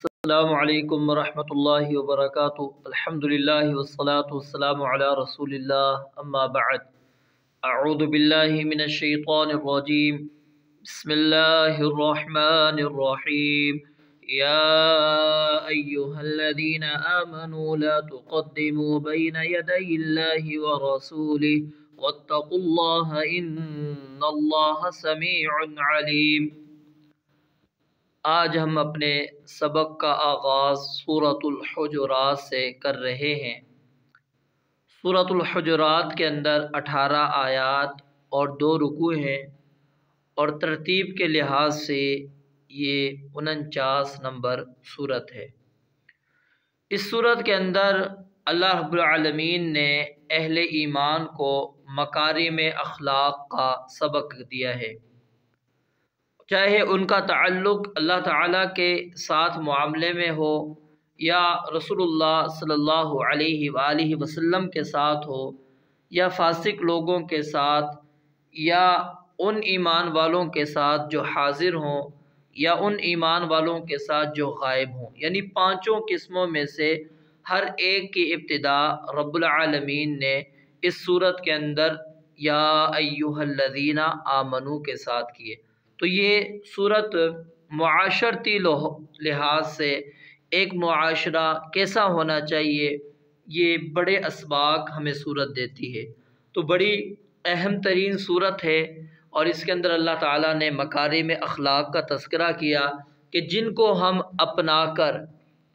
السلام علیکم ورحمۃ اللہ وبرکاتہ۔ الحمدللہ والصلاة والسلام علی رسول اللہ، اما بعد۔ اعوذ باللہ من الشیطان الرجیم، بسم اللہ الرحمن الرحیم۔ یا ایہا الذین آمنوا لا تقدموا بین یدی اللہ ورسولہ واتقوا اللہ ان اللہ سمیع علیم۔ آج ہم اپنے سبق کا آغاز سورۃ الحجرات سے کر رہے ہیں۔ سورۃ الحجرات کے اندر 18 آیات اور 2 رکوع ہیں، اور ترتیب کے لحاظ سے یہ 49 نمبر سورت ہے۔ اس سورت کے اندر اللہ رب العالمین نے اہل ایمان کو مکارم اخلاق کا سبق دیا ہے، چاہے ان کا تعلق اللہ تعالیٰ کے ساتھ معاملے میں ہو یا رسول اللہ صلی اللہ علیہ وآلہ وسلم کے ساتھ ہو، یا فاسق لوگوں کے ساتھ، یا ان ایمان والوں کے ساتھ جو حاضر ہوں، یا ان ایمان والوں کے ساتھ جو غائب ہوں، یعنی 5 قسموں میں سے ہر ایک کی ابتدا رب العالمین نے اس صورت کے اندر یا ایہا الذین آمنو کے ساتھ کیے۔ تو یہ صورت معاشرتی لحاظ سے ایک معاشرہ کیسا ہونا چاہیے، یہ بڑے اسباق ہمیں صورت دیتی ہے۔ تو بڑی اہم ترین صورت ہے، اور اس کے اندر اللہ تعالیٰ نے مکارم اخلاق کا تذکرہ کیا کہ جن کو ہم اپنا کر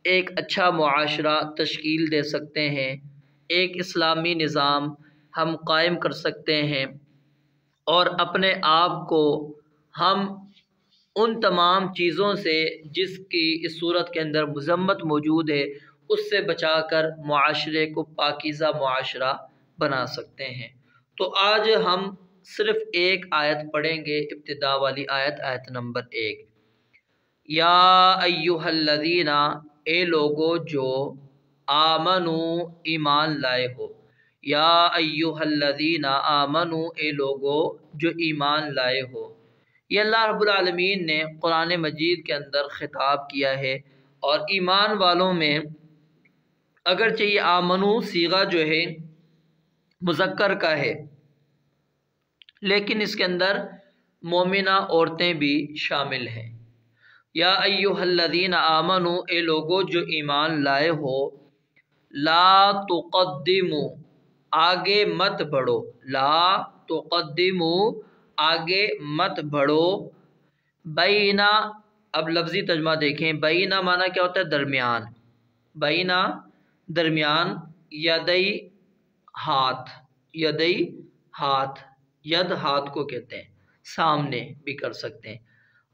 ایک اچھا معاشرہ تشکیل دے سکتے ہیں، ایک اسلامی نظام ہم قائم کر سکتے ہیں، اور اپنے آپ کو ہم ان تمام چیزوں سے جس کی اس صورت کے اندر مذمت موجود ہے اس سے بچا کر معاشرے کو پاکیزہ معاشرہ بنا سکتے ہیں۔ تو آج ہم صرف ایک آیت پڑھیں گے، ابتدا والی آیت، آیت نمبر 1۔ یا ایہا الذین، اے لوگو جو آمنو ایمان لائے ہو، یا ایہا الذین آمنو، اے لوگو جو ایمان لائے ہو۔ یہ اللہ رب العالمین نے قرآن مجید کے اندر خطاب کیا ہے، اور ایمان والوں میں اگرچہ یہ آمنو صیغہ جو ہے مذکر کا ہے، لیکن اس کے اندر مومنہ عورتیں بھی شامل ہیں۔ یا ایہا الذین آمنو، اے لوگو جو ایمان لائے ہو، لا تقدموا، آگے مت بڑھو، لا تقدموا، آگے مت بڑھو، بینا، اب لفظی ترجمہ دیکھیں، بینا معنی کیا ہوتا ہے؟ درمیان، بینا درمیان، یدئی ہاتھ، یدئی ہاتھ، ید ہاتھ کو کہتے ہیں، سامنے بھی کر سکتے ہیں،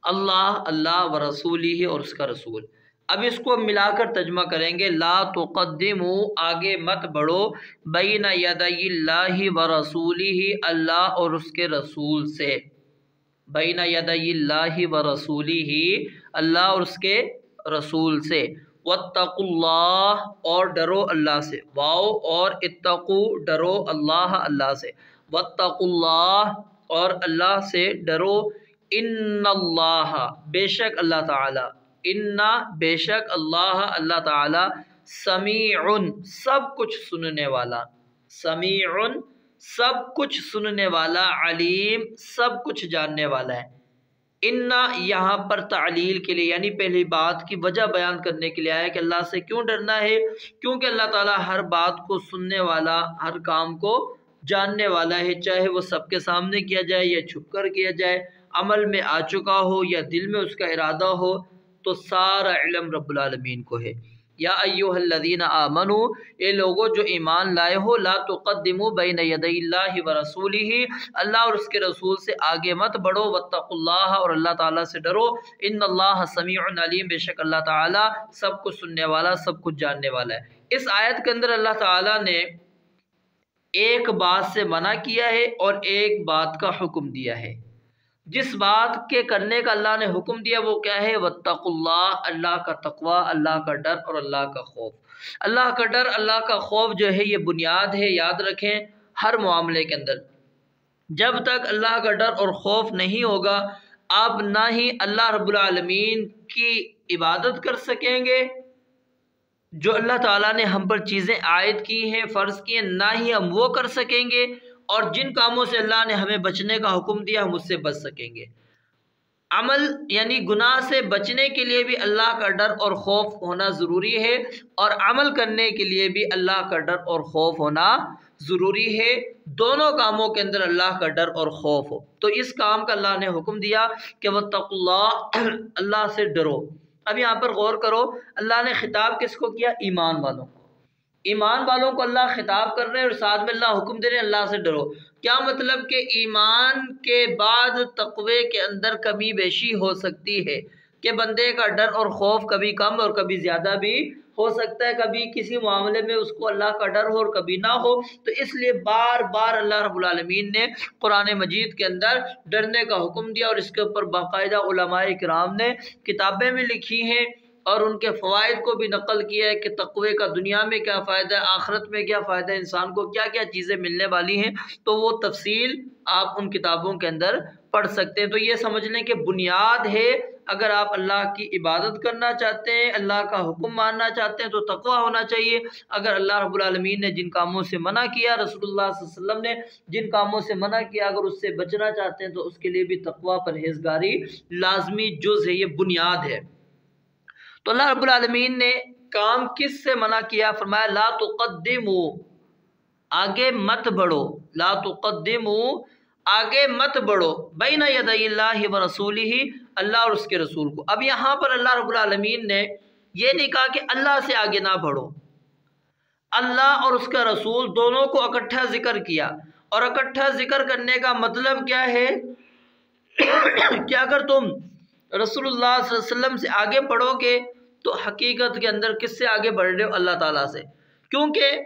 اللہ، اللہ و رسولہ، اور اس کا رسول۔ اب اس کو ملا کر ترجمہ کریں گے، لا تقدموا، آگے مت بڑھو، بین یدی اللہ و رسولہ، اللہ اور اس کے رسول سے، بین یدی اللہ و رسولہ، اللہ اور اس کے رسول سے، واتقوا اللہ، اور ڈرو اللہ سے، واو اور اتقو، ڈرو اللہ، اللہ سے، واتقوا اللہ، اور اللہ سے ڈرو، ان اللہ، بے شک اللہ تعالی، ان، بے شک اللہ، اللہ تعالی، سمیع، سب کچھ سننے والا، سمیع، سب کچھ سننے والا، علیم، سب کچھ جاننے والا ہے۔ ان یہاں پر تعلیل کے لیے، یعنی پہلی بات کی وجہ بیان کرنے کے لیے آیا کہ اللہ سے کیوں ڈرنا ہے، کیونکہ اللہ تعالیٰ ہر بات کو سننے والا، ہر کام کو جاننے والا ہے، چاہے وہ سب کے سامنے کیا جائے یا چھپ کر کیا جائے، عمل میں آ چکا ہو یا دل میں اس کا ارادہ ہو، تو سارا علم رب العالمین کو ہے۔ یا ایہا الذین آمنو، اے لوگو جو ایمان لائے ہو، لا تقدموا بین یدی اللہ و رسولہ، اللہ اور اس کے رسول سے آگے مت بڑھو، واتقوا اللہ، اور اللہ تعالیٰ سے ڈرو، ان اللہ سمیع علیم، بے شک اللہ تعالیٰ سب کچھ سننے والا، سب کچھ جاننے والا ہے۔ اس آیت کے اندر اللہ تعالیٰ نے ایک بات سے منع کیا ہے اور ایک بات کا حکم دیا ہے۔ جس بات کے کرنے کا اللہ نے حکم دیا وہ کیا ہے؟ واتقوا اللہ، اللہ کا تقوی، اللہ کا ڈر اور اللہ کا خوف۔ اللہ کا ڈر، اللہ کا خوف جو ہے یہ بنیاد ہے، یاد رکھیں، ہر معاملے کے اندر۔ جب تک اللہ کا ڈر اور خوف نہیں ہوگا، آپ نہ ہی اللہ رب العالمین کی عبادت کر سکیں گے، جو اللہ تعالیٰ نے ہم پر چیزیں عائد کی ہیں، فرض کی ہیں، نہ ہی ہم وہ کر سکیں گے، اور جن کاموں سے اللہ نے ہمیں بچنے کا حکم دیا ہم اس سے بچ سکیں گے۔ عمل یعنی گناہ سے بچنے کے لیے بھی اللہ کا ڈر اور خوف ہونا ضروری ہے، اور عمل کرنے کے لیے بھی اللہ کا ڈر اور خوف ہونا ضروری ہے، دونوں کاموں کے اندر اللہ کا ڈر اور خوف ہو۔ تو اس کام کا اللہ نے حکم دیا کہ واتقوا اللہ، اللہ سے ڈرو۔ اب یہاں پر غور کرو، اللہ نے خطاب کس کو کیا؟ ایمان والوں کو۔ ایمان والوں کو اللہ خطاب کر رہے ہیں اور ساتھ میں اللہ حکم دے رہے ہیں اللہ سے ڈرو۔ کیا مطلب کہ ایمان کے بعد تقوی کے اندر کمی بیشی ہو سکتی ہے، کہ بندے کا ڈر اور خوف کبھی کم اور کبھی زیادہ بھی ہو سکتا ہے، کبھی کسی معاملے میں اس کو اللہ کا ڈر ہو اور کبھی نہ ہو۔ تو اس لیے بار بار اللہ رب العالمین نے قرآن مجید کے اندر ڈرنے کا حکم دیا، اور اس کے اوپر باقاعدہ علماء کرام نے کتابیں بھی لکھی ہیں اور ان کے فوائد کو بھی نقل کیا ہے کہ تقوی کا دنیا میں کیا فائدہ ہے، آخرت میں کیا فائدہ ہے، انسان کو کیا کیا چیزیں ملنے والی ہیں۔ تو وہ تفصیل آپ ان کتابوں کے اندر پڑھ سکتے ہیں۔ تو یہ سمجھ لیں کہ بنیاد ہے، اگر آپ اللہ کی عبادت کرنا چاہتے ہیں، اللہ کا حکم ماننا چاہتے ہیں، تو تقوی ہونا چاہیے۔ اگر اللہ رب العالمین نے جن کاموں سے منع کیا، رسول اللہ صلی اللہ علیہ وسلم نے جن کاموں سے منع کیا، اگر اس سے بچنا چاہتے ہیں تو اس کے لیے بھی تقوی پرہیزگاری لازمی جز ہے، یہ بنیاد ہے۔ تو اللہ رب العالمین نے کام کس سے منع کیا؟ فرمایا لا تقدموا، آگے مت بڑھو، لا تقدموا، آگے مت بڑھو، بین یدی اللہ و رسولہ، اللہ اور اس کے رسول کو۔ اب یہاں پر اللہ رب العالمین نے یہ نہیں کہا کہ اللہ سے آگے نہ بڑھو، اللہ اور اس کا رسول دونوں کو اکٹھا ذکر کیا، اور اکٹھا ذکر کرنے کا مطلب کیا ہے کہ اگر تم رسول اللہ صلی اللہ علیہ وسلم سے آگے بڑھو گے تو حقیقت کے اندر کس سے آگے بڑھ رہے ہو؟ اللہ تعالیٰ سے، کیونکہ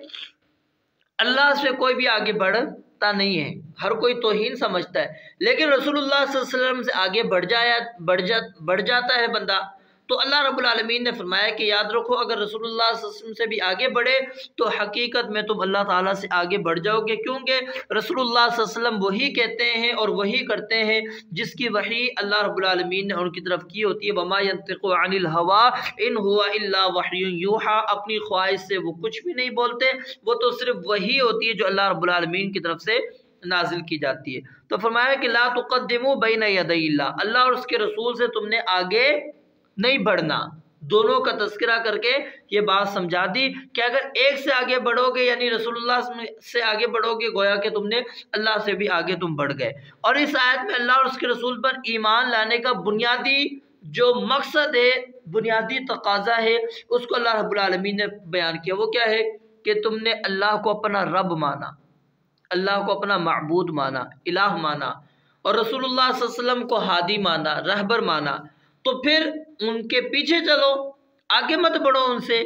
اللہ سے کوئی بھی آگے بڑھتا نہیں ہے، ہر کوئی توہین سمجھتا ہے، لیکن رسول اللہ صلی اللہ علیہ وسلم سے آگے بڑھ جاتا ہے بندہ۔ تو اللہ رب العالمین نے فرمایا کہ یاد رکھو، اگر رسول اللہ صلی اللہ علیہ وسلم سے بھی آگے بڑھے تو حقیقت میں تم اللہ تعالیٰ سے آگے بڑھ جاؤ گے، کیونکہ رسول اللہ صلی اللہ علیہ وسلم وہی کہتے ہیں اور وہی کرتے ہیں جس کی وحی اللہ رب العالمین نے ان کی طرف کی ہوتی ہے۔ وما ينطق عن الهوى ان هو الا وحی یوحى، اپنی خواہش سے وہ کچھ بھی نہیں بولتے، وہ تو صرف وحی ہوتی ہے جو اللہ رب العالمین کی طرف سے نازل کی جاتی ہے۔ تو فرمایا کہ لا تقدموا بین یدی اللہ، اللہ اور اس کے رسول سے تم نے آگے نہیں بڑھنا۔ دونوں کا تذکرہ کر کے یہ بات سمجھا دی کہ اگر ایک سے آگے بڑھو گے یعنی رسول اللہ سے آگے بڑھو گے، گویا کہ تم نے اللہ سے بھی آگے تم بڑھ گئے۔ اور اس آیت میں اللہ اور اس کے رسول پر ایمان لانے کا بنیادی جو مقصد ہے، بنیادی تقاضا ہے، اس کو اللہ رب العالمین نے بیان کیا۔ وہ کیا ہے کہ تم نے اللہ کو اپنا رب مانا، اللہ کو اپنا معبود مانا، الہ مانا، اور رسول اللہ صلی اللہ علیہ وسلم کو ہادی مانا، رہبر مانا۔ تو پھر ان کے پیچھے چلو، آگے مت بڑھو ان سے،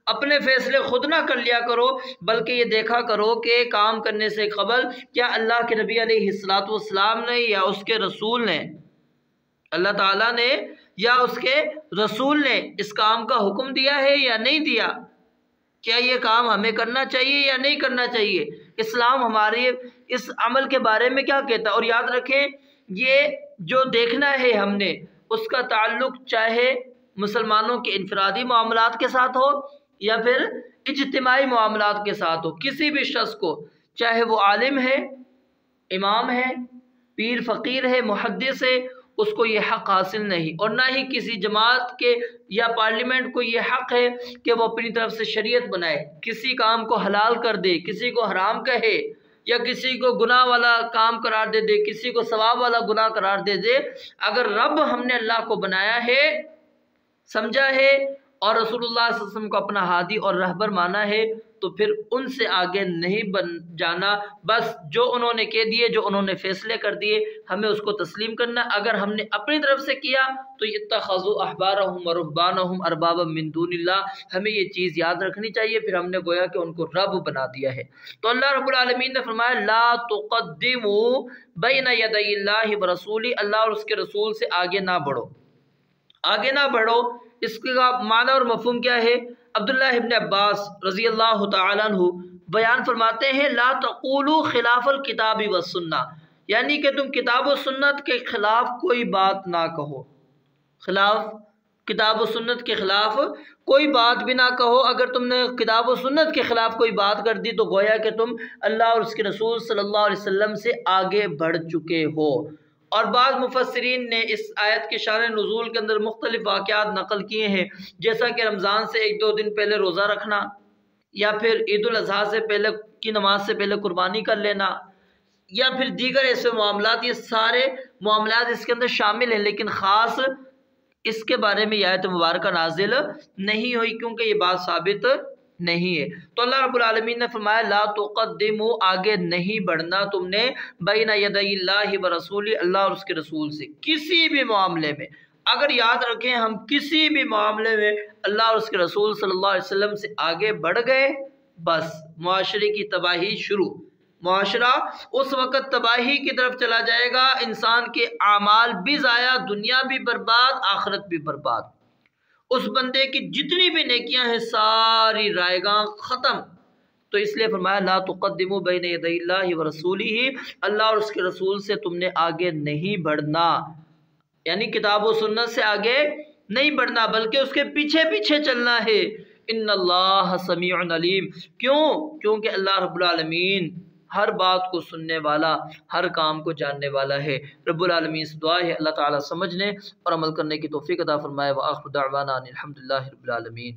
اپنے فیصلے خود نہ کر لیا کرو، بلکہ یہ دیکھا کرو کہ کام کرنے سے قبل کیا اللہ کے نبی علیہ السلام نے یا اس کے رسول نے، اللہ تعالیٰ نے یا اس کے رسول نے اس کام کا حکم دیا ہے یا نہیں دیا؟ کیا یہ کام ہمیں کرنا چاہیے یا نہیں کرنا چاہیے؟ اسلام ہمارے اس عمل کے بارے میں کیا کہتا ہے؟ اور یاد رکھیں، یہ جو دیکھنا ہے ہم نے، اس کا تعلق چاہے مسلمانوں کے انفرادی معاملات کے ساتھ ہو یا پھر اجتماعی معاملات کے ساتھ ہو، کسی بھی شخص کو، چاہے وہ عالم ہے، امام ہے، پیر فقیر ہے، محدث ہے، اس کو یہ حق حاصل نہیں، اور نہ ہی کسی جماعت کے یا پارلیمنٹ کو یہ حق ہے کہ وہ اپنی طرف سے شریعت بنائے، کسی کام کو حلال کر دے، کسی کو حرام کہے، یا کسی کو گناہ والا کام قرار دے دے، کسی کو ثواب والا گناہ قرار دے دے۔ اگر رب ہم نے اللہ کو بنایا ہے، سمجھا ہے، اور رسول اللہ صلی اللہ علیہ وسلم کو اپنا ہادی اور رہبر مانا ہے، تو پھر ان سے آگے نہیں بن جانا، بس جو انہوں نے کہہ دیے، جو انہوں نے فیصلے کر دیے، ہمیں اس کو تسلیم کرنا۔ اگر ہم نے اپنی طرف سے کیا تو اتخذوا احبارهم ورهبانهم اربابا من دون اللہ، ہمیں یہ چیز یاد رکھنی چاہیے، پھر ہم نے گویا کہ ان کو رب بنا دیا ہے۔ تو اللہ رب العالمین نے فرمایا لا تقدموا بین یدی اللہ ورسولہ، اللہ اور اس کے رسول سے آگے نہ بڑھو، آگے نہ بڑھو۔ اس کا معنی اور مفہوم کیا ہے؟ عبداللہ ابن عباس رضی اللہ تعالیٰ عنہ بیان فرماتے ہیں لا تقولوا خلاف الکتاب والسنہ، یعنی کہ تم کتاب و سنت کے خلاف کوئی بات نہ کہو، کتاب و سنت کے خلاف کوئی بات بھی نہ کہو۔ اگر تم نے کتاب و سنت کے خلاف کوئی بات کر دی تو گویا کہ تم اللہ اور اس کے رسول صلی اللہ علیہ وسلم سے آگے بڑھ چکے ہو۔ اور بعض مفسرین نے اس آیت کے شان نزول کے اندر مختلف واقعات نقل کیے ہیں، جیسا کہ رمضان سے 1-2 دن پہلے روزہ رکھنا، یا پھر عید الاضحیٰ سے پہلے کی نماز سے پہلے قربانی کر لینا، یا پھر دیگر ایسے معاملات۔ یہ سارے معاملات اس کے اندر شامل ہیں، لیکن خاص اس کے بارے میں یہ آیت مبارکہ نازل نہیں ہوئی، کیونکہ یہ بات ثابت نہیں ہے۔ تو اللہ رب العالمین نے فرمایا لا تقدموا، آگے نہیں بڑھنا تم نے، بین یدی اللہ و رسول، اللہ اور اس کے رسول سے کسی بھی معاملے میں۔ اگر یاد رکھیں ہم کسی بھی معاملے میں اللہ اور اس کے رسول صلی اللہ علیہ وسلم سے آگے بڑھ گئے، بس معاشرے کی تباہی شروع۔ معاشرہ اس وقت تباہی کی طرف چلا جائے گا، انسان کے اعمال بھی ضائع، دنیا بھی برباد، آخرت بھی برباد، اس بندے کی جتنی بھی نیکیاں ہیں ساری رائے گاں ختم۔ تو اس لیے فرمایا لا تقدموا بین یدی اللہ و رسولہ، اللہ اور اس کے رسول سے تم نے آگے نہیں بڑھنا، یعنی کتاب و سنت سے آگے نہیں بڑھنا، بلکہ اس کے پیچھے پیچھے چلنا ہے۔ ان اللہ سمیع علیم، کیونکہ اللہ رب العالمین ہر بات کو سننے والا، ہر کام کو جاننے والا ہے۔ رب العالمین سے دعا ہے اللہ تعالیٰ سمجھنے اور عمل کرنے کی توفیق عطا فرمائے۔ وآخر دعوانا ان الحمد للہ رب العالمین۔